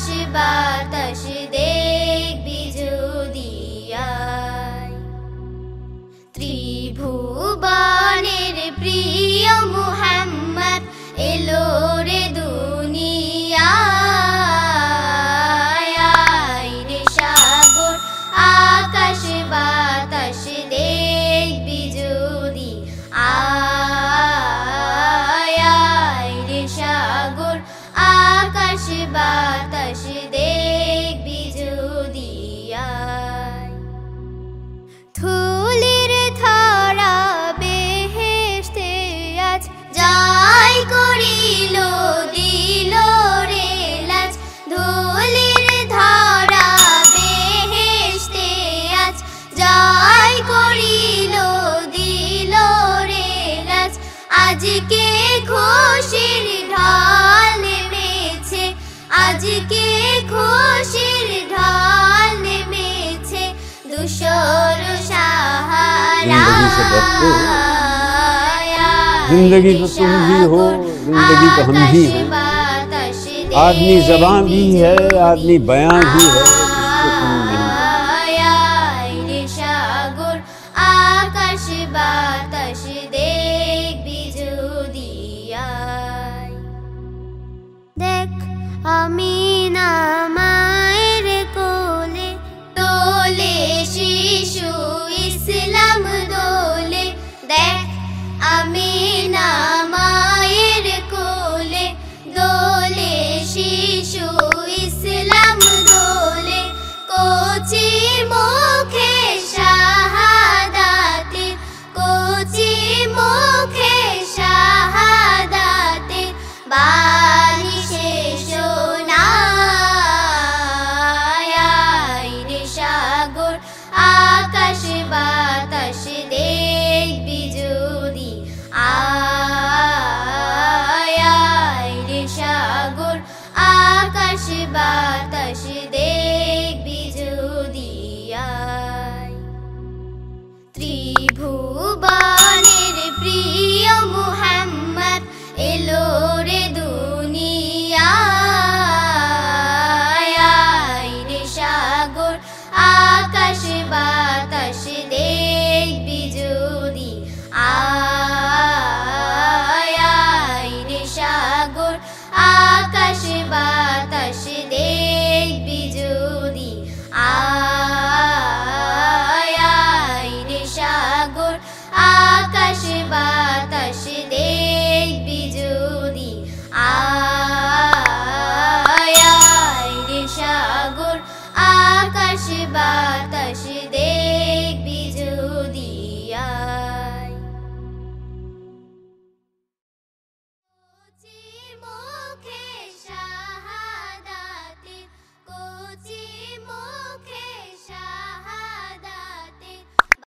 আকাশ বাতাস দেখবি যদি আয়। ত্রিভুবনের প্রিয় মুহাম্মদ এলো রে দুনিয়ায়। আয় রে সাগর আকাশ বাতাস দেখবি যদি আয়। আয় রে সাগর আকাশ বাতাস দেখবি যদি আয়। ধুলির ধরা বেহেশতে আজ যাই করিল দিল রে লাজ। ধুলির ধরা বেহেশতে আজ যাই করিল দিল রে লাজ। আজকে খুশির ঢাল নেমেছে, আজকে খুশির ঢাল নেমেছে দুশোর सहारा। जिंदगी तो तुम भी हो, जिंदगी तो हम भी हैं। आदमी ज़बां भी है, आदमी बयां भी है, जिसको तुम नहीं। रे सागर आकाश बातास देखबि যদি আয়। দেখ আমিনা মায়ের কোলে দোলে শিশু ইসলাম দোলে। দেখ আমিনা মায়ের কোলে দোলে শিশু ইসলাম দোলে। কচি মুখে শাহাদাতে, কচি মুখে শাহাদাতে বাণী শেষ শোনায়। আয় রে সাগর আকাশ বাতাস দেখবি যদি আয়। আয় রে সাগর আকাশ বাতাস দেখবি যদি আয়। ত্রিভুবনের প্রিয় মুহাম্মদ এলো রে দুনিয়ায়। আয় রে সাগর আকাশ বাতাস দেখবি যদি আয়। আয় রে সাগর